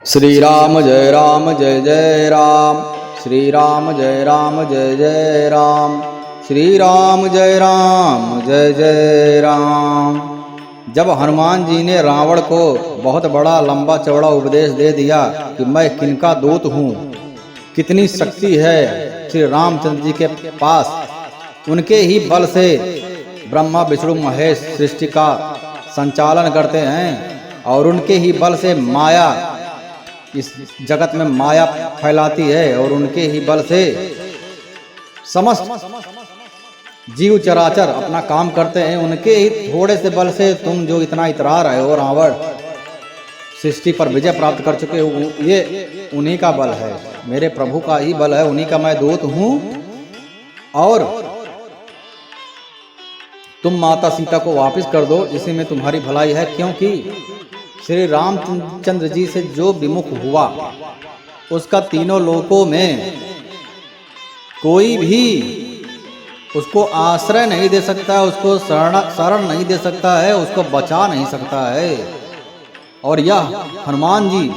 श्री राम जय जय राम, श्री राम जय जय राम, श्री राम जय जय राम। जब हनुमान जी ने रावण को बहुत बड़ा लंबा चौड़ा उपदेश दे दिया कि मैं किनका दूत हूँ, कितनी शक्ति है श्री रामचंद्र जी के पास, उनके ही बल से ब्रह्मा विष्णु महेश सृष्टि का संचालन करते हैं और उनके ही बल से माया इस जगत में माया फैलाती है और उनके ही बल से समस्त जीव चराचर अपना काम करते हैं। उनके ही थोड़े से बल से तुम जो इतना इतरा रहे हो, रावण सृष्टि पर विजय प्राप्त कर चुके हो, ये उन्हीं का बल है, मेरे प्रभु का ही बल है, उन्हीं का मैं दूत हूँ। और तुम माता सीता को वापस कर दो, इसी में तुम्हारी भलाई है, क्योंकि श्री रामचंद्र जी से जो विमुख हुआ उसका तीनों लोकों में कोई भी उसको आश्रय नहीं दे सकता, उसको शरण नहीं दे सकता है, उसको बचा नहीं सकता है। और यह हनुमान जी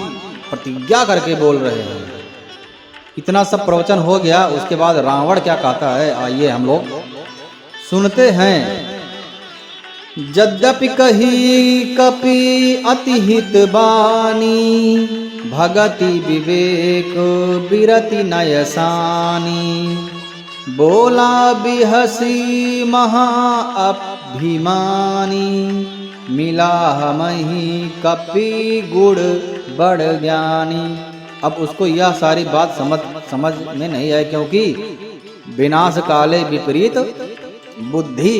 प्रतिज्ञा करके बोल रहे हैं। इतना सब प्रवचन हो गया, उसके बाद रावण क्या कहता है, आइए हम लोग सुनते हैं। यद्यपि कही कपि अति हित बानी, भगति विवेक बिरति नयसानी, बोला बिहसी महा अभिमानी, मिला हमहि कपि गुण बड़ ज्ञानी। अब उसको यह सारी बात समझ में नहीं आई, क्योंकि विनाश काले विपरीत बुद्धि।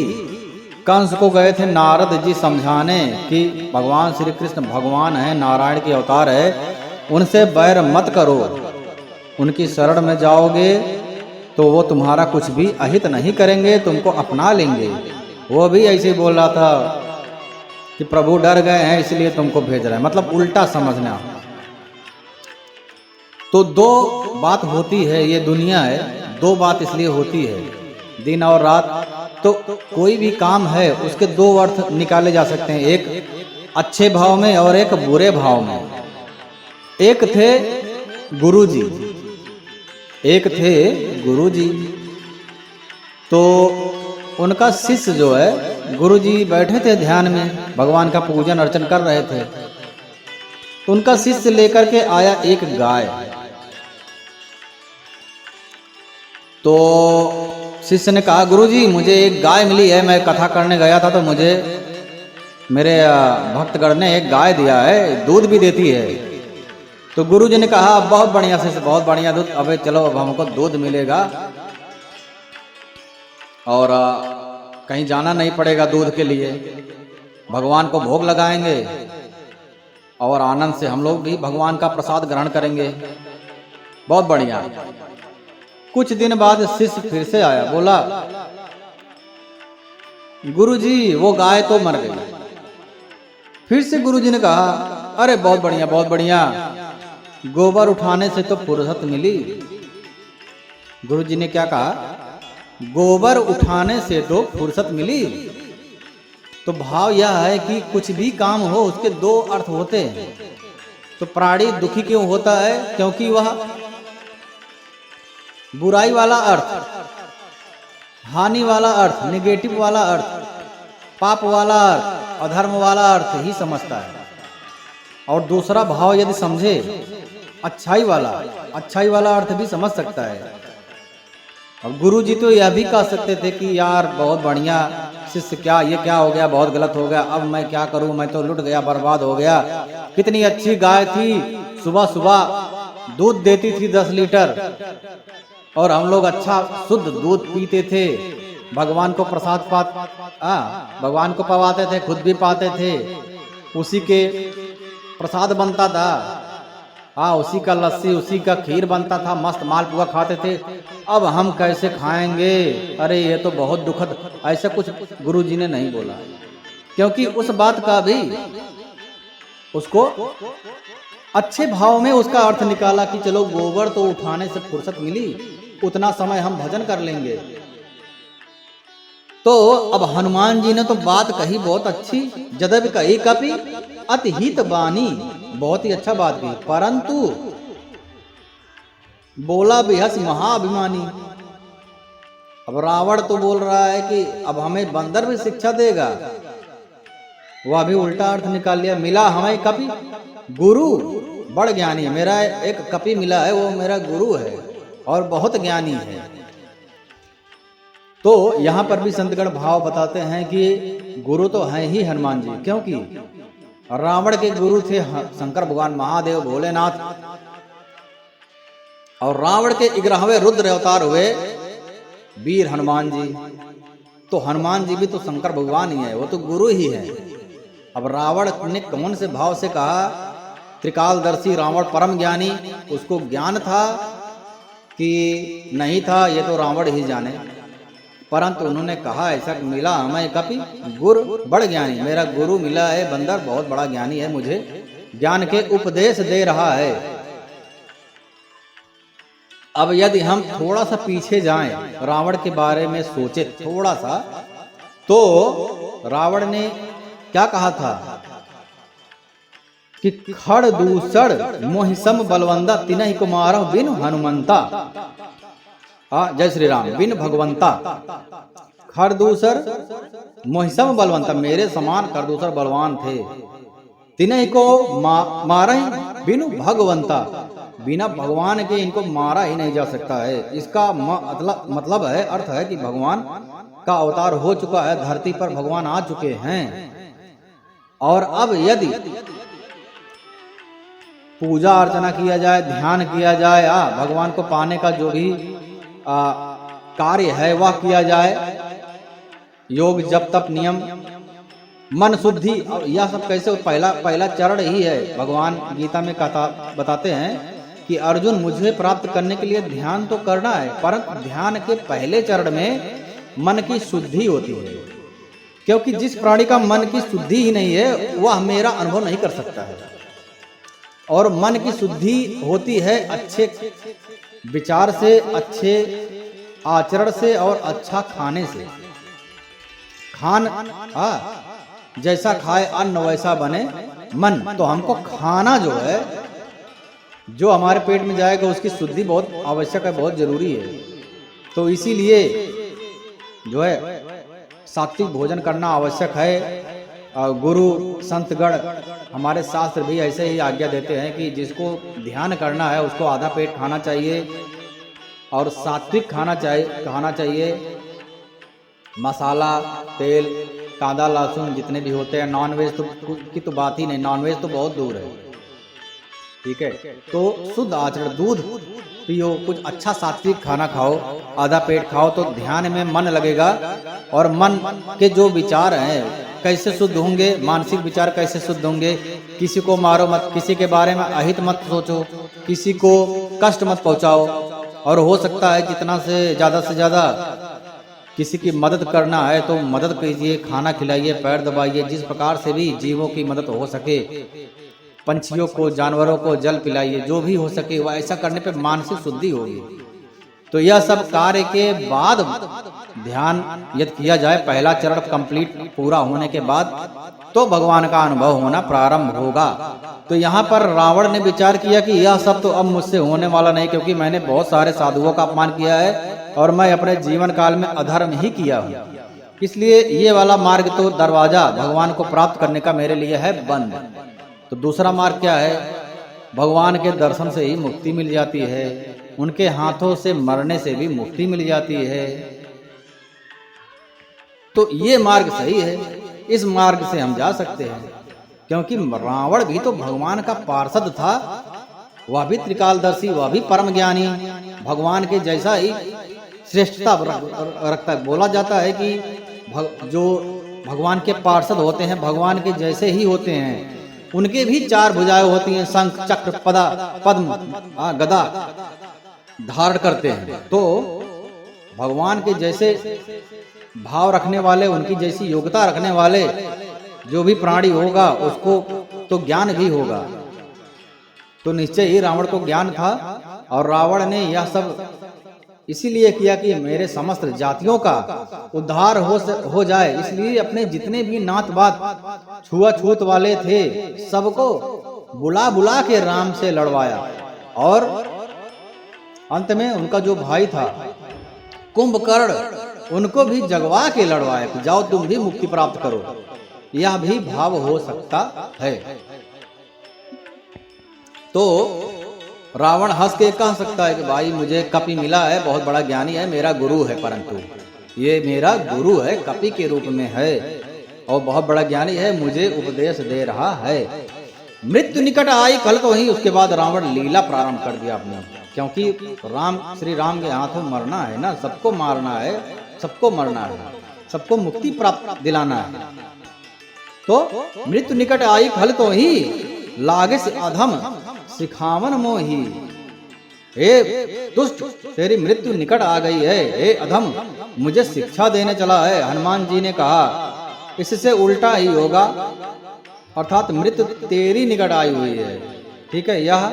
कंस को गए थे नारद जी समझाने कि भगवान श्री कृष्ण भगवान है, नारायण के अवतार है, उनसे बैर मत करो, उनकी शरण में जाओगे तो वो तुम्हारा कुछ भी अहित नहीं करेंगे, तुमको अपना लेंगे। वो भी ऐसे बोल रहा था कि प्रभु डर गए हैं इसलिए तुमको भेज रहे हैं, मतलब उल्टा समझना। तो दो बात होती है, ये दुनिया है, दो बात इसलिए होती है, दिन और रात। तो कोई भी काम है उसके दो अर्थ निकाले जा सकते हैं, एक अच्छे भाव में और एक बुरे भाव में। एक थे गुरुजी, एक थे गुरुजी। तो उनका शिष्य जो है, गुरुजी बैठे थे ध्यान में, भगवान का पूजन अर्चन कर रहे थे, तो उनका शिष्य लेकर के आया एक गाय। तो शिष्य ने कहा, गुरुजी मुझे एक गाय मिली है, मैं कथा करने गया था तो मुझे मेरे भक्तगण ने एक गाय दिया है, दूध भी देती है। तो गुरुजी ने कहा, बहुत बढ़िया शिष्य, बहुत बढ़िया दूध, अबे चलो अब हमको दूध मिलेगा और कहीं जाना नहीं पड़ेगा दूध के लिए, भगवान को भोग लगाएंगे और आनंद से हम लोग भी भगवान का प्रसाद ग्रहण करेंगे। बहुत बढ़िया। कुछ दिन बाद शिष्य फिर से आया, बोला गुरुजी वो गाय तो मर गई। फिर से गुरुजी ने कहा, अरे बहुत बढ़िया बहुत बढ़िया, गोबर उठाने से तो फुर्सत मिली। गुरुजी ने क्या कहा, गोबर उठाने से तो फुर्सत मिली। तो भाव यह है कि कुछ भी काम हो उसके दो अर्थ होते हैं। तो प्राणी दुखी क्यों होता है, क्योंकि वह बुराई वाला अर्थ, हानि वाला अर्थ, नेगेटिव वाला अर्थ, पाप वाला अर्थ, अधर्म वाला अर्थ ही समझता है। और दूसरा भाव यदि समझे अच्छाई वाला अर्थ भी समझ सकता है। अब गुरु जी तो यह भी कह सकते थे कि यार बहुत बढ़िया शिष्य, क्या ये क्या हो गया, बहुत गलत हो गया, अब मैं क्या करूं, मैं तो लुट गया, बर्बाद हो गया। कितनी अच्छी गाय थी, सुबह सुबह दूध देती थी 10 लीटर और हम लोग अच्छा शुद्ध दूध पीते थे, भगवान को भगवान को पवाते थे, खुद भी पाते थे, उसी के प्रसाद बनता था, उसी का लस्सी, उसी का खीर बनता था, मस्त मालपुआ खाते थे। अब हम कैसे खाएंगे, अरे ये तो बहुत दुखद। ऐसा कुछ गुरुजी ने नहीं बोला, क्योंकि उस बात का भी उसको अच्छे भाव में उसका अर्थ निकाला कि चलो गोबर तो उठाने से फुर्सत मिली, उतना समय हम भजन कर लेंगे। तो अब हनुमान जी ने तो बात कही बहुत अच्छी, यद्यपि कही कपि अति हित बानी, बहुत ही अच्छा बात की, परंतु बोला बेहस महाअभिमानी। अब रावण तो बोल रहा है कि अब हमें बंदर भी शिक्षा देगा, वह भी उल्टा अर्थ निकाल लिया। मिला हमें कपि गुरु, बड़ ज्ञानी है। मेरा एक कपि मिला है, वो मेरा गुरु है और बहुत ज्ञानी है। तो यहाँ पर भी संतगण भाव बताते हैं कि गुरु तो हैं ही हनुमान जी, क्योंकि रावण के गुरु थे शंकर भगवान महादेव भोलेनाथ, और रावण के 11वें रुद्र अवतार हुए वीर हनुमान जी। तो हनुमान जी भी तो शंकर भगवान ही है, वो तो गुरु ही है। अब रावण ने कौन से भाव से कहा, त्रिकालदर्शी रावण परम ज्ञानी, उसको ज्ञान था कि नहीं था ये तो रावण ही जाने, परंतु उन्होंने कहा ऐसा मिला हमें कपि गुरु बड़ ज्ञानी, मेरा गुरु मिला है बंदर बहुत बड़ा ज्ञानी है, मुझे ज्ञान के उपदेश दे रहा है। अब यदि हम थोड़ा सा पीछे जाएं, रावण के बारे में सोचे थोड़ा सा, तो रावण ने क्या कहा था कि खड़ दूसर मोहिसम बलवंता तिनहि कुमार बिन हनुमंता। जय श्री राम। बिन भगवंता खरदूसर मोहिसम बलवंता, मेरे समान खरदूसर बलवान थे, तिन्हीं को मारा ही बिनु भगवंता, बिना भगवान के इनको मारा ही नहीं जा सकता है। इसका मतलब है, अर्थ है कि भगवान का अवतार हो चुका है, धरती पर भगवान आ चुके हैं। और अब यदि पूजा अर्चना किया जाए, ध्यान किया जाए, भगवान को पाने का जो भी कार्य है वह किया जाए, योग जप तप नियम मन शुद्धि, और यह सब कैसे पहला चरण ही है। भगवान गीता में बताते हैं कि अर्जुन मुझे प्राप्त करने के लिए ध्यान तो करना है, परंतु ध्यान के पहले चरण में मन की शुद्धि होती है, क्योंकि जिस प्राणी का मन की शुद्धि ही नहीं है वह मेरा अनुभव नहीं कर सकता है। और मन की शुद्धि होती है अच्छे विचार से, अच्छे आचरण से और अच्छा खाने से। जैसा खाए अन्न वैसा बने मन, तो हमको खाना जो है जो हमारे पेट में जाएगा उसकी शुद्धि बहुत आवश्यक है, बहुत जरूरी है। तो इसीलिए जो है सात्विक भोजन करना आवश्यक है। गुरु संतगण हमारे शास्त्र भी ऐसे ही आज्ञा देते हैं कि जिसको ध्यान करना है उसको आधा पेट खाना चाहिए और सात्विक खाना चाहिए। मसाला, तेल, कांदा, लहसुन जितने भी होते हैं, नॉनवेज की तो बात ही नहीं, नॉनवेज तो बहुत दूर है, ठीक है। तो शुद्ध आचरण, दूध पियो, कुछ अच्छा सात्विक खाना खाओ, आधा पेट खाओ, तो ध्यान में मन लगेगा। और मन के जो विचार हैं कैसे शुद्ध होंगे, मानसिक विचार कैसे शुद्ध होंगे। किसी को मारो मत, किसी के बारे में अहित मत सोचो, किसी को कष्ट मत पहुंचाओ, और हो सकता है जितना से ज्यादा किसी की मदद करना है तो मदद कीजिए, खाना खिलाइए, पैर दबाइए, जिस प्रकार से भी जीवों की मदद हो सके, पंछियों को, जानवरों को जल पिलाइए, जो भी हो सके वह ऐसा करने पे मानसिक शुद्धि होगी। तो यह सब कार्य के बाद ध्यान यदि किया जाए, पहला चरण कंप्लीट पूरा होने के बाद, तो भगवान का अनुभव होना प्रारंभ होगा। तो यहाँ पर रावण ने विचार किया कि यह सब तो अब मुझसे होने वाला नहीं, क्योंकि मैंने बहुत सारे साधुओं का अपमान किया है और मैं अपने जीवन काल में अधर्म ही किया हूँ, इसलिए ये वाला मार्ग तो दरवाजा भगवान को प्राप्त करने का मेरे लिए है बंद। तो दूसरा मार्ग क्या है? भगवान के दर्शन से ही मुक्ति मिल जाती है, उनके हाथों से मरने से भी मुक्ति मिल जाती है। तो ये मार्ग सही है, इस मार्ग से हम जा सकते हैं, क्योंकि रावण भी तो भगवान का पार्षद था, वह भी त्रिकालदर्शी, वह भी परम ज्ञानी, भगवान के जैसा ही श्रेष्ठता रखता है। बोला जाता है कि जो भगवान के पार्षद होते हैं भगवान के जैसे ही होते हैं, उनके भी चार भुजाएं होती हैं, शंख चक्र पद्म गदा धारण करते हैं। तो भगवान के जैसे भाव रखने वाले, उनकी जैसी योग्यता रखने वाले जो भी प्राणी होगा उसको तो ज्ञान भी होगा। तो निश्चय ही रावण को ज्ञान था, और रावण ने यह सब इसीलिए किया कि मेरे समस्त जातियों का उद्धार हो जाए, इसलिए अपने जितने भी नात बात छुआछूत वाले थे सबको बुला बुला के राम से लड़वाया और अंत में उनका जो भाई था कुंभकर्ण, उनको भी जगवा के लड़वाया कि जाओ तुम भी मुक्ति प्राप्त करो। यह भी भाव हो सकता है। तो रावण हंस के कह सकता है कि भाई मुझे कपि मिला है, बहुत बड़ा ज्ञानी है, मेरा गुरु है, परंतु ये मेरा गुरु है, कपि के रूप में है और बहुत बड़ा ज्ञानी है, मुझे उपदेश दे रहा है। मृत्यु निकट आई कल तो ही उसके बाद रावण लीला प्रारंभ कर दिया अपने, क्योंकि श्री राम के हाथों मरना है ना, सबको मारना है, सबको मरना है, सबको मुक्ति प्राप्त दिलाना है। तो मृत्यु निकट आई खल तो ही लागे से अधम सिखावन मोही। हे दुष्ट, तेरी मृत्यु निकट आ गई है, हे अधम मुझे शिक्षा देने चला है। हनुमान जी ने कहा इससे उल्टा ही होगा, अर्थात मृत्यु तेरी निकट आई हुई है। ठीक है, यह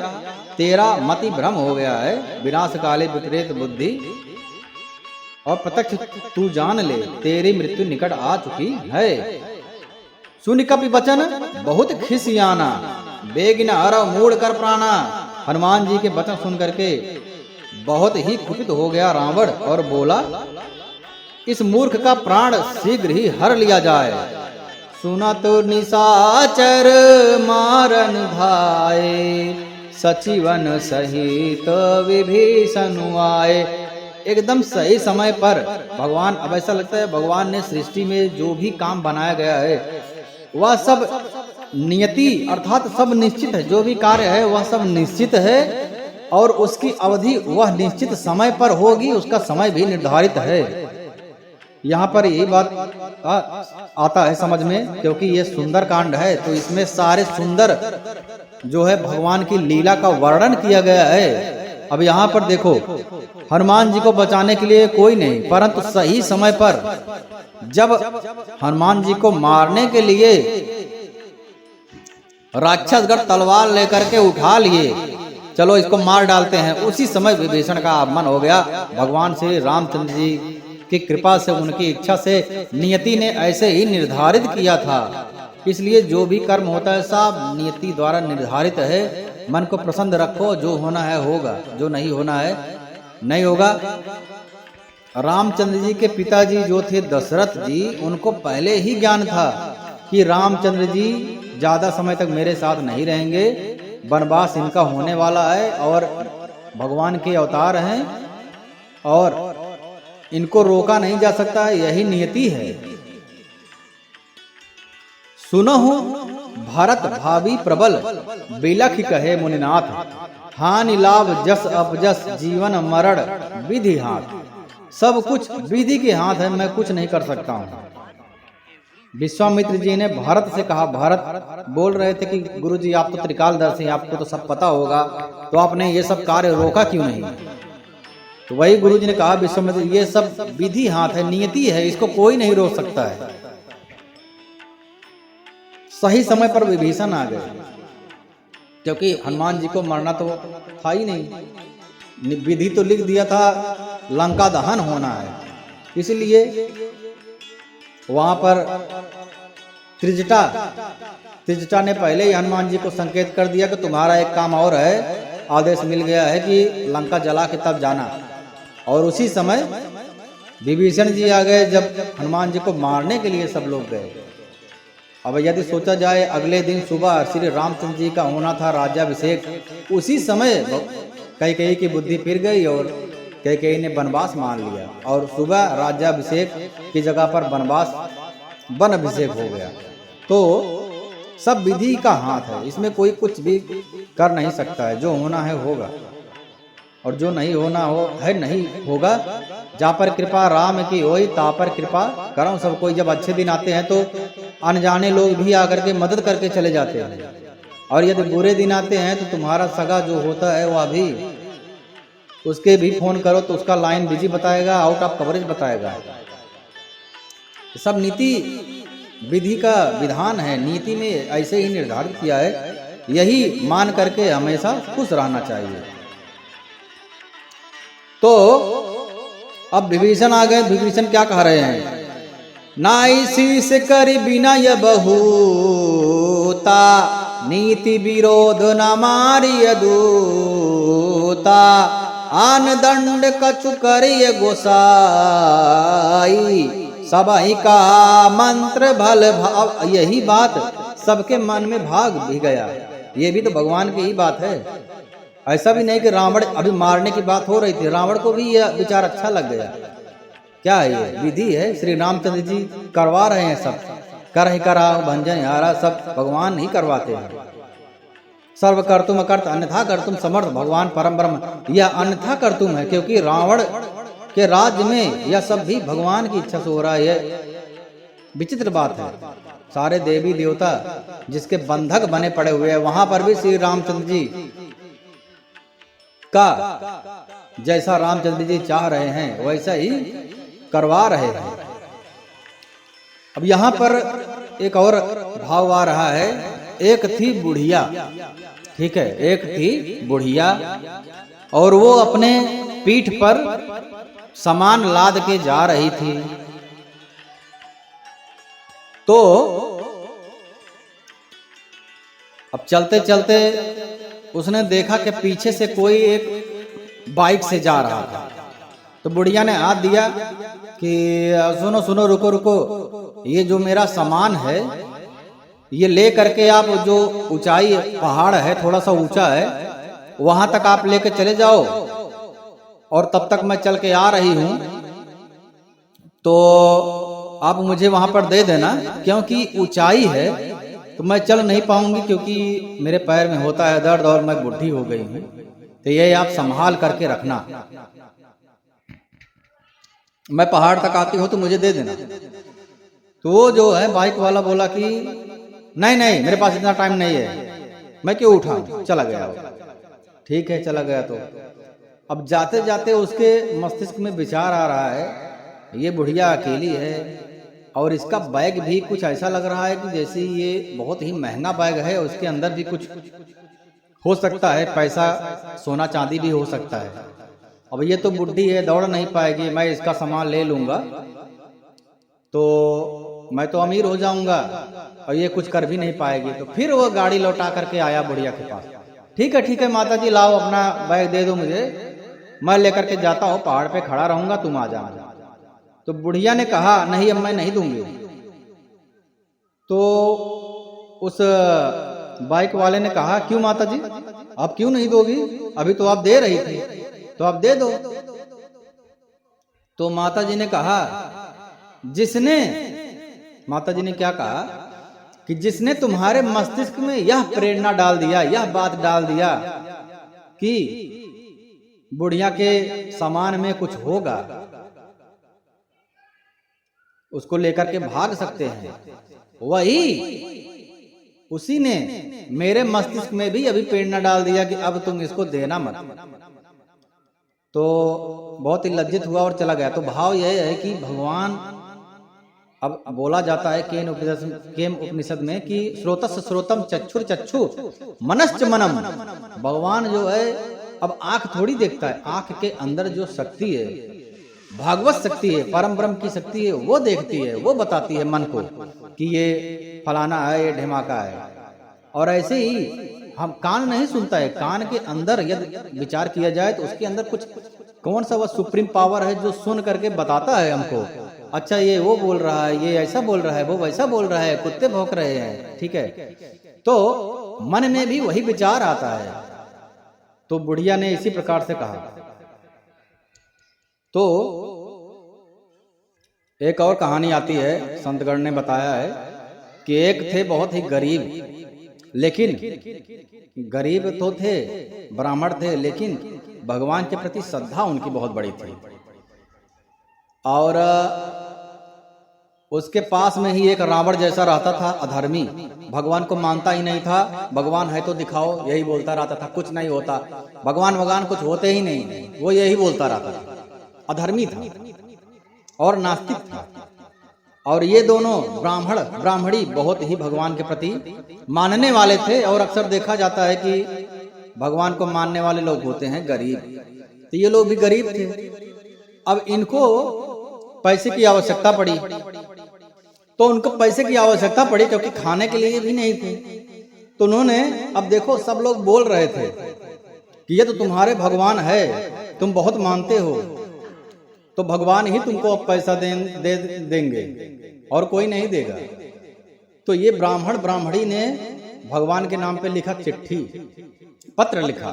तेरा मति भ्रम हो गया है, विनाश काले विपरीत बुद्धि, और प्रत्यक्ष तू जान ले तेरी मृत्यु निकट आ चुकी है। सुन कपि वचन बहुत खिसियाना, बेगिन हर मूड कर प्राणा। हनुमान जी के वचन सुन करके बहुत ही कुपित हो गया रावण और बोला इस मूर्ख का प्राण शीघ्र ही हर लिया जाए। सुना तो निशाचर मारन भाए, सचिवन सहित विभीषण आए। एकदम सही समय पर भगवान, अब ऐसा लगता है भगवान ने सृष्टि में जो भी काम बनाया गया है वह सब नियति अर्थात सब निश्चित है, जो भी कार्य है वह सब निश्चित है और उसकी अवधि वह निश्चित समय पर होगी, उसका समय भी निर्धारित है। यहाँ पर यही बात आता है समझ में, क्योंकि ये सुंदर कांड है तो इसमें सारे सुंदर जो है भगवान की लीला का वर्णन किया गया है। अब यहाँ पर देखो, हनुमान जी को बचाने के लिए कोई नहीं, परंतु सही समय पर जब हनुमान जी को मारने के लिए राक्षसगढ़ तलवार लेकर के उठा लिए, चलो इसको मार डालते हैं, उसी समय विभीषण का आगमन हो गया। भगवान श्री रामचंद्र जी की कृपा से, उनकी इच्छा से नियति ने ऐसे ही निर्धारित किया था। इसलिए जो भी कर्म होता है सब नियति द्वारा निर्धारित है। मन को प्रसन्न रखो, जो होना है होगा, जो नहीं होना है नहीं होगा। रामचंद्र जी के पिताजी जो थे दशरथ जी, उनको पहले ही ज्ञान था कि रामचंद्र जी ज्यादा समय तक मेरे साथ नहीं रहेंगे, वनवास इनका होने वाला है और भगवान के अवतार हैं और इनको रोका नहीं जा सकता है, यही नियति है। सुनहु भरत भावी प्रबल, बिलख कहे मुनिनाथ। हानि लाभ जस अपजस, जीवन मरण विधि हाथ। सब कुछ विधि के हाथ है, मैं कुछ नहीं कर सकता हूँ। विश्वामित्र जी ने भारत से कहा, भारत बोल रहे थे कि गुरुजी आप तो त्रिकालदर्शी, आपको तो सब पता होगा, तो आपने ये सब कार्य रोका क्यों नहीं? तो वही गुरुजी ने कहा, विश्वामित्र ये सब विधि हाथ है, नियति है, इसको कोई नहीं रोक सकता है। सही समय पर विभीषण आ गए, क्योंकि हनुमान जी को मरना तो था ही नहीं, विधि तो लिख दिया था लंका दहन होना है, इसलिए वहां पर त्रिजटा ने पहले ही हनुमान जी को संकेत कर दिया कि तुम्हारा एक काम और है, आदेश मिल गया है कि लंका जला के तब जाना। और उसी समय विभीषण जी आ गए जब हनुमान जी को मारने के लिए सब लोग गए। अब यदि सोचा जाए अगले दिन सुबह श्री रामचंद्र जी का होना था राज्याभिषेक, उसी समय कैकेयी की बुद्धि फिर गई और कैकेयी ने वनवास मान लिया और सुबह राज्याभिषेक की जगह पर वन अभिषेक हो गया। तो सब विधि का हाथ है, इसमें कोई कुछ भी कर नहीं सकता है। जो होना है होगा और जो नहीं होना है नहीं होगा। जा पर कृपा राम की होई, ता पर कृपा करो सब कोई। जब अच्छे दिन आते हैं तो अनजाने लोग भी आकर के मदद करके चले जाते हैं, और यदि बुरे दिन आते हैं तो तुम्हारा सगा जो होता है वह भी, उसके भी फोन करो तो उसका लाइन बिजी बताएगा, आउट ऑफ कवरेज बताएगा। सब नीति विधि का विधान है, नीति में ऐसे ही निर्धारित किया है, यही मान करके हमेशा खुश रहना चाहिए। तो अब विभीषण आ गए। विभीषण क्या कह रहे हैं? नाई शीस करी बिना य बहू, दूता, नीति विरोध न मारिय दूता, आन दंड कछु करिय गोसाई, सबहि का मंत्र भल भाव। यही बात सबके मन में भाग भी गया। ये भी तो भगवान की ही बात है। ऐसा भी नहीं कि रावण, अभी मारने की बात हो रही थी, रावण को भी यह विचार अच्छा लग गया। क्या है ये? विधि है, श्री रामचंद्र जी करवा रहे हैं सब। कर ही करा भंजन हारा, सब भगवान ही करवाते हैं। सर्व कर्तुम अकर्त अन्यथा कर्तुम समर्थ, भगवान परम ब्रह्म। यह अन्यथा कर्तुम है क्योंकि रावण के राज्य में यह सब भी भगवान की इच्छा से हो रहा है। विचित्र बात है। सारे देवी देवता जिसके बंधक बने पड़े हुए हैं, वहां पर भी श्री रामचंद्र जी का जैसा रामचंद्र जी चाह रहे हैं वैसा ही करवा रहे हैं। अब यहाँ पर एक और भाव आ रहा है। एक थी बुढ़िया, ठीक है, एक थी बुढ़िया, और वो अपने पीठ पर सामान लाद के जा रही थी। तो अब चलते चलते उसने देखा कि पीछे से कोई एक बाइक से जा रहा था। तो बुढ़िया ने हाथ दिया कि सुनो सुनो, रुको रुको, ये जो मेरा सामान है ये ले करके आप, जो ऊंचाई पहाड़ है थोड़ा सा ऊंचा है, वहां तक आप लेके चले जाओ, और तब तक मैं चल के आ रही हूं, तो आप मुझे वहां पर दे देना, क्योंकि ऊंचाई है तो मैं चल नहीं पाऊंगी, क्योंकि मेरे पैर में होता है दर्द और मैं बुढ़ी हो गई हूं, तो ये आप संभाल करके रखना। मैं पहाड़ तक आती हूं तो मुझे दे देना। तो वो जो है बाइक वाला बोला कि नहीं नहीं, मेरे पास इतना टाइम नहीं है, मैं क्यों उठाऊं, चला गया वो। ठीक है, चला गया। तो अब जाते जाते उसके मस्तिष्क में विचार आ रहा है, ये बुढ़िया अकेली है और इसका बैग भी कुछ ऐसा लग रहा है कि जैसे ये बहुत ही महंगा बैग है, उसके अंदर भी कुछ हो सकता है, पैसा सोना चांदी भी हो सकता है। अब ये तो बुढ़ी है, दौड़ नहीं पाएगी, मैं इसका सामान ले लूंगा तो मैं तो अमीर हो जाऊंगा और ये कुछ कर भी नहीं पाएगी। तो फिर वो गाड़ी लौटा करके आया बुढ़िया के पास। ठीक है माता जी, लाओ अपना बैग दे दो मुझे, मैं लेकर के जाता हूँ, पहाड़ पे खड़ा रहूंगा, तुम आ जाना। तो बुढ़िया ने कहा नहीं, अब मैं नहीं दूंगी। तो उस बाइक वाले ने कहा क्यों माता जी, आप क्यों नहीं दोगी, अभी तो आप दे रही थी, तो आप दे दो। तो माता जी ने कहा, माता जी ने क्या कहा कि जिसने तुम्हारे मस्तिष्क में यह प्रेरणा डाल दिया, यह बात डाल दिया कि बुढ़िया के सामान में कुछ होगा, उसको लेकर के भाग सकते हैं, उसी ने मेरे मस्तिष्क में भी अभी प्रेरणा डाल दिया कि अब तुम इसको देना मत। तो बहुत ही लज्जित हुआ और चला गया। तो भाव यह है कि भगवान, अब बोला जाता है केन उपनिषद में कि श्रोतस्य श्रोतम चक्षुर चक्षु मनश्च मनम। भगवान जो है अब आंख थोड़ी देखता है, आंख के अंदर जो शक्ति है, भागवत शक्ति है, परम ब्रह्म की शक्ति है, वो देखती है, वो बताती है मन को कि ये फलाना है, ये ढिमाका है। और ऐसे ही हम कान नहीं सुनता है, कान के अंदर यदि विचार किया जाए तो उसके अंदर कुछ कौन सा वह सुप्रीम पावर है जो सुन करके बताता है हमको, अच्छा ये वो बोल रहा है, ये ऐसा बोल रहा है, वो वैसा बोल रहा है, कुत्ते भौंक रहे हैं, ठीक है। तो मन में भी वही विचार आता है। तो बुढ़िया ने इसी प्रकार से कहा। तो एक और कहानी आती है, संतगण ने बताया है कि एक थे बहुत ही गरीब, लेकिन गरीब तो थे, ब्राह्मण थे, लेकिन भगवान के प्रति श्रद्धा उनकी बहुत बड़ी थी। और उसके पास में ही एक रावण जैसा रहता था, अधर्मी, भगवान को मानता ही नहीं था, भगवान है तो दिखाओ, यही बोलता रहता था, कुछ नहीं होता, भगवान कुछ होते ही नहीं, वो यही बोलता रहता था, अधर्मी था और नास्तिक था। और ये दोनों ब्राह्मण ब्राह्मणी बहुत ही भगवान के प्रति मानने वाले थे। और अक्सर देखा जाता है कि भगवान को मानने वाले लोग होते हैं गरीब, तो ये लोग भी गरीब थे। अब इनको पैसे की आवश्यकता पड़ी, तो उनको पैसे की आवश्यकता पड़ी क्योंकि खाने के लिए भी नहीं थे। तो उन्होंने, अब देखो सब लोग बोल रहे थे कि ये तो तुम्हारे भगवान है, तुम बहुत मानते हो, तो भगवान ही तुमको अब पैसा देंगे और कोई नहीं देगा। तो ये ब्राह्मण ब्राह्मणी ने भगवान के नाम पे लिखा चिट्ठी, पत्र लिखा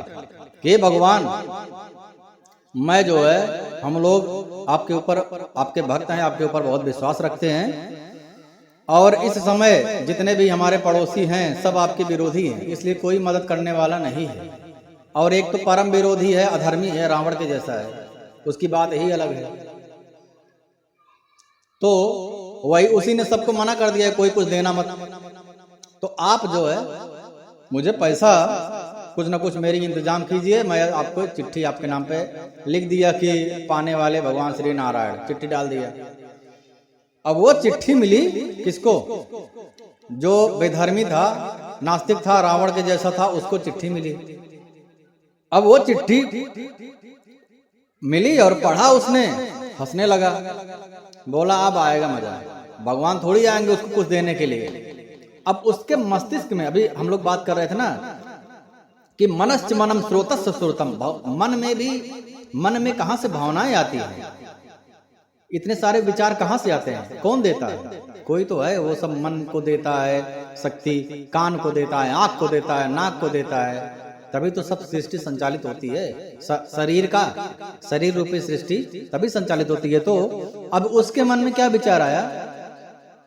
कि भगवान, मैं जो है, हम लोग आपके ऊपर, आपके भक्त हैं, आपके ऊपर बहुत विश्वास रखते हैं, और इस समय जितने भी हमारे पड़ोसी हैं सब आपके विरोधी हैं, इसलिए कोई मदद करने वाला नहीं है। और एक तो परम विरोधी है, अधर्मी है, रावण के जैसा है, उसकी बात ही अलग है। तो वही उसी ने सबको मना कर दिया, कोई कुछ देना मत। तो आप जो है मुझे पैसा कुछ ना कुछ मेरी इंतजाम कीजिए, मैं आपको चिट्ठी आपके नाम पे लिख दिया कि पाने वाले भगवान श्री नारायण, चिट्ठी डाल दिया। अब वो चिट्ठी मिली किसको? जो बेधर्मी था, नास्तिक था, रावण के जैसा था, उसको चिट्ठी मिली। अब वो चिट्ठी मिली और पढ़ा उसने, हंसने लगा, बोला अब आएगा मजा, भगवान थोड़ी आएंगे उसको कुछ देने के लिए। अब उसके मस्तिष्क में, अभी हम लोग बात कर रहे थे ना कि मनश्च मनम स्रोतस्य स्रोतम, मन में कहां से भावनाएं आती है, इतने सारे विचार कहां से आते हैं, कौन देता है? कोई तो है, वो सब मन को देता है शक्ति, कान को देता है, आंख को देता है, नाक को देता है, तभी तो सब सृष्टि संचालित होती है। शरीर रूपी सृष्टि तभी संचालित होती है। तो अब उसके मन में क्या विचार आया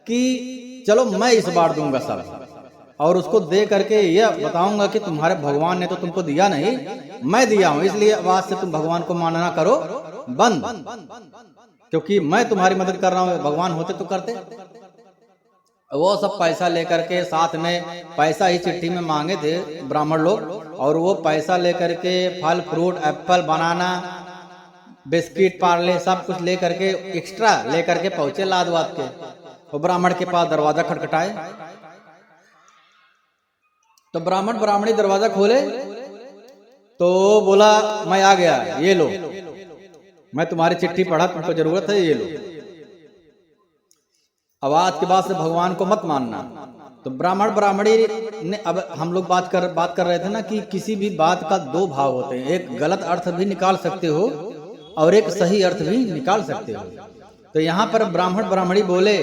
कि चलो मैं इस बार दूंगा सब, और उसको दे करके ये बताऊंगा कि तुम्हारे भगवान ने तो तुमको दिया नहीं, मैं दिया हूं, इसलिए आज से तुम भगवान को मानना करो बंद, क्योंकि मैं तुम्हारी मदद कर रहा हूं, भगवान होते तो करते। वो सब पैसा लेकर के, साथ में पैसा ही चिट्ठी में मांगे थे ब्राह्मण लोग, और वो पैसा लेकर के फल फ्रूट, एप्पल, बनाना, बिस्किट, पार्ले सब कुछ लेकर के, एक्स्ट्रा लेकर के पहुंचे लाद वाद के। वो ब्राह्मण के पास दरवाजा खटखटाए, तो ब्राह्मण ब्राह्मणी दरवाजा खोले तो बोला मैं आ गया, ये लो, मैं तुम्हारी चिट्ठी पढ़ा, तुमको जरूरत है, ये लो। अब आज के बाद से भगवान को मत मानना। तो ब्राह्मण ब्राह्मणी ने, अब हम लोग बात कर रहे थे ना कि किसी भी बात का दो भाव होते हैं, एक गलत अर्थ भी निकाल सकते हो और एक सही अर्थ भी निकाल सकते हो। तो यहाँ पर ब्राह्मण ब्राह्मणी बोले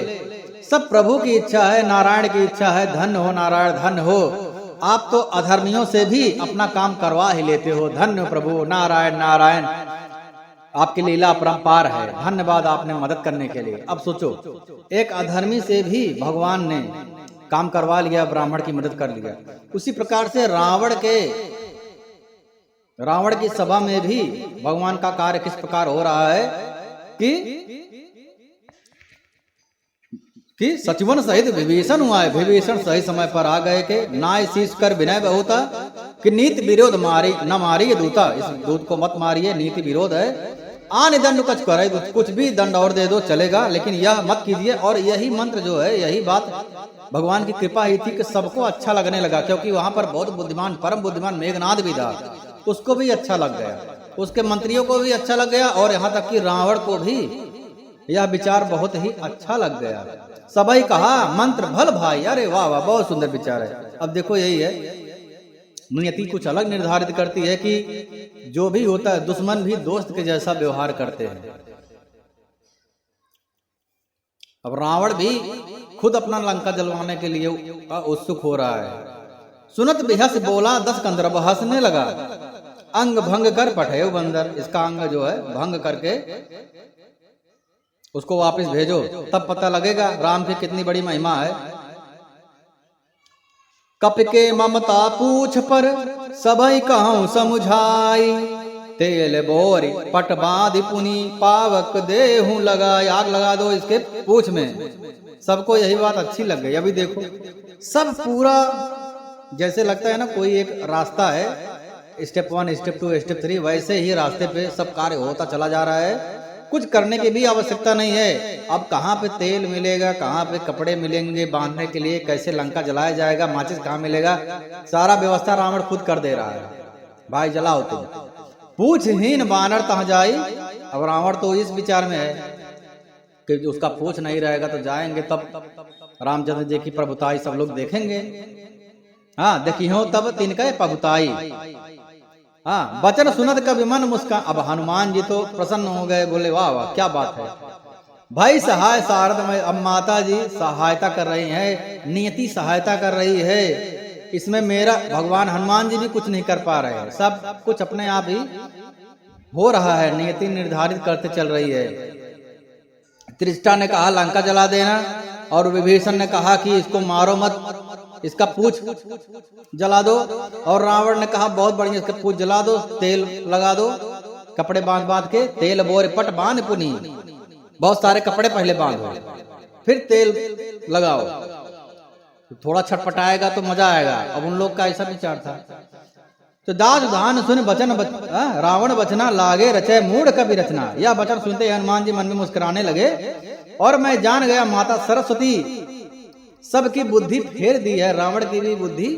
सब प्रभु की इच्छा है, नारायण की इच्छा है, धन्य हो नारायण, धन्य हो, आप तो अधर्मियों से भी अपना काम करवा ही लेते हो, धन्य प्रभु नारायण नारायण, आपकी लीला अपरंपार है, धन्यवाद आपने मदद करने के लिए। अब सोचो, एक अधर्मी से भी भगवान ने काम करवा लिया, ब्राह्मण की मदद कर लिया। उसी प्रकार से रावण की सभा में भी भगवान का कार्य किस प्रकार हो रहा है कि सचिवन सहित विभीषण हुआ है, विभीषण सही समय पर आ गए के, नाय शीश कर विनय बहुता, कि नीति विरोध न मारिए दूता, इस दूत को मत मारिए, नीति विरोध है, आन दंड कुछ करे, कुछ भी दंड और दे दो चलेगा, लेकिन यह मत कीजिए। और यही मंत्र जो है, यही बात भगवान की कृपा ही थी कि सबको अच्छा लगने लगा, क्योंकि वहां पर बहुत बुद्धिमान, परम बुद्धिमान मेघनाद भी था, उसको भी अच्छा लग गया, उसके मंत्रियों को भी अच्छा लग गया, और यहाँ तक कि रावण को भी यह विचार बहुत ही अच्छा लग गया। सबई कहा मंत्र भल भाई, अरे वाह वाह, बहुत सुंदर विचार है। अब देखो यही है, नियति कुछ अलग निर्धारित करती है कि जो भी होता है, दुश्मन भी दोस्त के जैसा व्यवहार करते हैं। अब रावण भी खुद अपना लंका जलवाने के लिए उत्सुक हो रहा है। सुनत बिहस बोला 10 कंदर्प, हंसने लगा, अंग भंग कर पठेव बंदर, इसका अंग जो है भंग करके उसको वापस भेजो, तब पता लगेगा राम की कितनी बड़ी महिमा है। कप के ममता पूछ पर सबई कहूं समुझाई, तेल बोरी पट बांध पुनी पावक देहूं लगाई, आग लगा दो इसके पूछ में। सबको यही बात अच्छी लग गई। अभी देखो सब पूरा जैसे लगता है ना कोई एक रास्ता है, स्टेप 1 स्टेप 2 स्टेप 3, वैसे ही रास्ते पे सब कार्य होता चला जा रहा है, कुछ करने की भी आवश्यकता नहीं है। अब कहाँ पे तेल मिलेगा, कहाँ पे कपड़े मिलेंगे बांधने के लिए, कैसे लंका जलाया जाएगा, माचिस कहाँ मिलेगा, सारा व्यवस्था रावण खुद कर दे रहा है। भाई जलाओ तुम, पूछहीन बानर तहाँ जाई। अब रावण तो इस विचार में है कि उसका पूछ नहीं रहेगा तो जाएंगे तब रामचंद्र जी की प्रभुताई सब लोग देखेंगे। हाँ देखी हो तब तिनका पगुताई। हाँ वचन सुनत कभी मन मुस्कान। अब हनुमान जी तो प्रसन्न हो गए, बोले वाह वाह क्या बात है भाई, सहाय सारद में। अब माता जी सहायता कर रही है, नियति सहायता कर रही है, इसमें मेरा भगवान हनुमान जी भी कुछ नहीं कर पा रहे हैं, सब कुछ अपने आप ही हो रहा है, नियति निर्धारित करते चल रही है। त्रिष्टा ने कहा लंका जला देना, और विभीषण ने कहा कि इसको मारो मत, इसका पूछ जला दो, और रावण ने कहा बहुत बढ़िया इसका पूछ जला दो, तेल लगा दो, कपड़े बांध बांध के, तेल बोरे पट बांध पुनी, बहुत सारे कपड़े पहले बांधो फिर तेल लगाओ, थोड़ा छटपटाएगा तो मजा आएगा। अब उन लोग का ऐसा विचार था। तो दास धान सुन वचन रावण बचना लागे रचे मूड कभी रचना। यह वचन सुनते हनुमान जी मन में मुस्कुराने लगे, और मैं जान गया माता सरस्वती सबकी बुद्धि फेर दी है, रावण की भी बुद्धि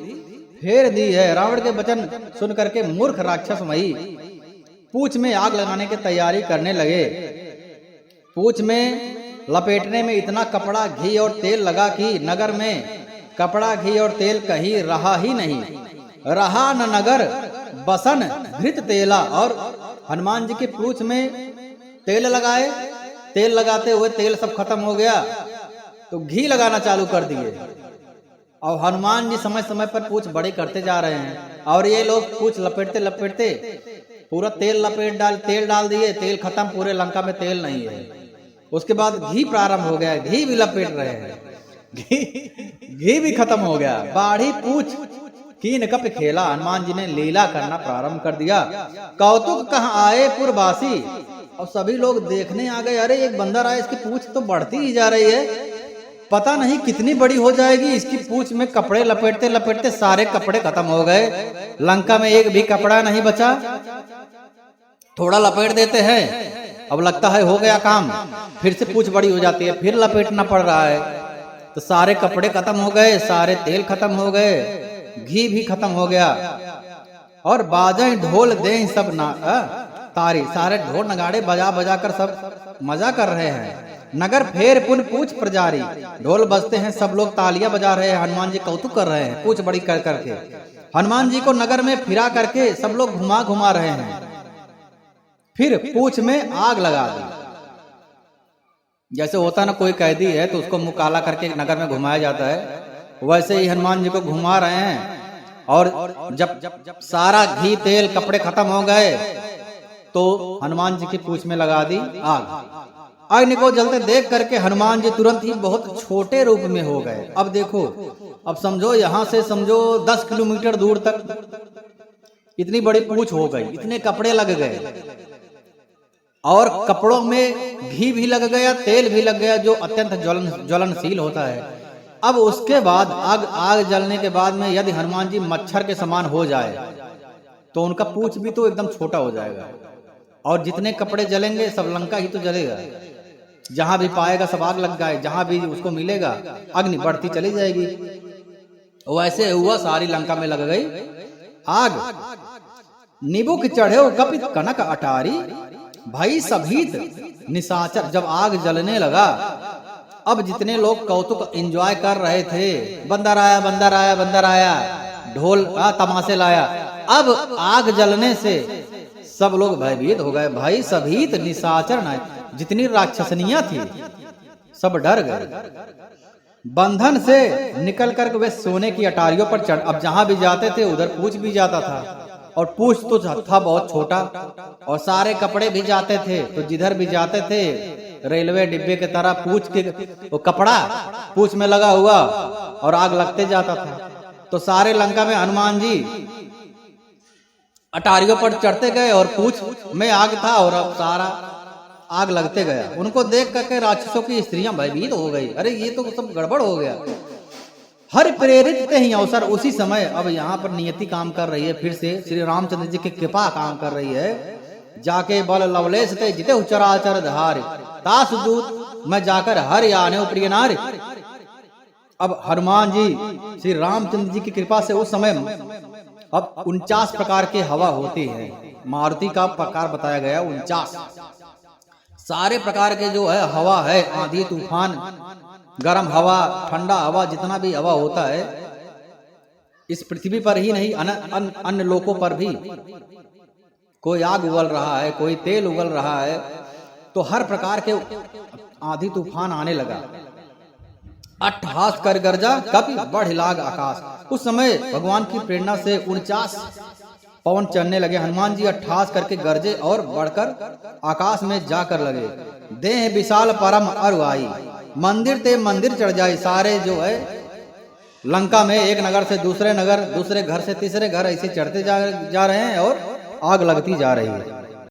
फेर दी है। रावण के वचन सुन करके मूर्ख राक्षस मई पूछ में आग लगाने की तैयारी करने लगे। पूछ में लपेटने में इतना कपड़ा घी और तेल लगा कि नगर में कपड़ा घी और तेल कहीं रहा ही नहीं, रहा न नगर बसन घृत तेला। और हनुमान जी की पूछ में तेल लगाए, तेल लगाते हुए तेल सब खत्म हो गया, तो घी लगाना चालू कर दिए। और हनुमान जी समय समय पर पूछ बड़े करते जा रहे हैं, और ये लोग पूछ लपेटते लपेटते पूरा तेल तेल डाल दिए, तेल खत्म, पूरे लंका में तेल नहीं है। उसके बाद घी प्रारंभ हो गया, घी भी लपेट रहे हैं, घी भी खत्म हो गया। बाढ़ी पूछ कीन कप खेला, हनुमान जी ने लीला करना प्रारंभ कर दिया। कौतुक कहाँ आए पुरवासी, और सभी लोग देखने आ गए, अरे एक बंदर आया, इसकी पूछ तो बढ़ती ही जा रही है, पता नहीं कितनी बड़ी हो जाएगी। इसकी पूछ में कपड़े लपेटते लपेटते सारे कपड़े खत्म हो गए, लंका में एक भी कपड़ा नहीं बचा। थोड़ा लपेट देते हैं, अब लगता है हो गया काम, फिर से पूछ बड़ी हो जाती है, फिर लपेटना पड़ रहा है, तो सारे कपड़े खत्म हो गए, सारे तेल खत्म हो गए, घी भी खत्म हो गया। और बाजे ढोल दे सब तारी, सारे ढोल नगाड़े बजा बजा कर सब मजा कर रहे हैं। नगर फेर पुन पूछ प्रजारी, ढोल बजते हैं, सब लोग तालियां बजा रहे हैं, हनुमान जी कौतुक कर रहे हैं पूछ बड़ी कर करके। हनुमान जी को नगर में फिरा करके सब लोग घुमा घुमा रहे हैं। फिर पूछ में आग लगा दी। जैसे होता ना कोई कैदी है तो उसको मुंह काला करके नगर में घुमाया जाता है, वैसे ही हनुमान जी को घुमा रहे हैं। और जब सारा घी तेल कपड़े खत्म हो गए तो हनुमान जी की पूछ में लगा दी आग। अग्नि को जलते देख करके हनुमान जी तुरंत ही बहुत छोटे रूप में हो गए। अब देखो, अब समझो यहां से समझो 10 किलोमीटर दूर तक इतनी बड़ी पूछ हो गई, इतने कपड़े लग गए, और कपड़ों में घी भी लग गया, तेल भी लग गया, जो अत्यंत ज्वलनशील होता है। अब उसके बाद आग जलने के बाद में यदि हनुमान जी मच्छर के समान हो जाए तो उनका पूछ भी तो एकदम छोटा हो जाएगा, और जितने कपड़े जलेंगे सब लंका ही तो जलेगा, जहां भी पाएगा सब आग लग जाए, जहां भी उसको मिलेगा अग्नि बढ़ती चली जाएगी। वैसे हुआ, सारी लंका में लग गई आग। निबुक चढ़े कपित कनक अटारी, भाई सभीत निशाचर। जब आग जलने लगा, अब जितने लोग कौतुक एंजॉय कर रहे थे, बंदर आया बंदर आया बंदर आया, ढोल तमाशे लाया, अब आग जलने से सब लोग भयभीत हो गए। भाई सभीत निशाचर न, जितनी राक्षसनियां थी सब डर गए। बंधन से निकल कर वे सोने की अटारियों पर चढ़, अब जहां भी जाते थे उधर पूछ भी जाता था, और पूछ तो था बहुत छोटा, और सारे कपड़े भी जाते थे, तो जिधर भी जाते थे रेलवे डिब्बे की तरह पूछ के वो कपड़ा पूछ में लगा हुआ और आग लगते जाता था। तो सारे लंका में हनुमान जी अटारियों पर चढ़ते गए और पूछ में आग था, और अब सारा आग लगते गया। उनको देख करके राक्षसों की स्त्रियां भयभीत हो गई, अरे ये तो सब गड़बड़ हो गया। हर प्रेरित ही अवसर, उसी समय अब यहाँ पर नियति काम कर रही है, फिर से श्री रामचंद्र जी की कृपा काम कर रही है। जाके बल लवलेश ते जिते चराचर धार, तास दूत मैं जाकर हर आने प्रिय नारी। अब हनुमान जी श्री रामचंद्र जी की कृपा से उस समय अब 49 प्रकार के हवा होती है, मारुति का प्रकार बताया गया 49। सारे प्रकार के जो है हवा है, आंधी तूफान, गर्म हवा, ठंडा हवा, जितना भी हवा होता है इस पृथ्वी पर ही नहीं अन्य लोकों पर भी कोई आग उगल रहा है, कोई तेल उगल रहा है, तो हर प्रकार के आंधी तूफान आने लगा। अट्टहास कर गरजा कपि बढ़ लाग आकाश। उस समय भगवान की प्रेरणा से 49 पवन चलने लगे। हनुमान जी अट्टहास करके गरजे और बढ़कर आकाश में जाकर लगे। देह विशाल परम अरुआई, मंदिर ते मंदिर चढ़ जाए। सारे जो है लंका में एक नगर से दूसरे नगर, दूसरे घर से तीसरे घर ऐसे चढ़ते जा रहे हैं और आग लगती जा रही है।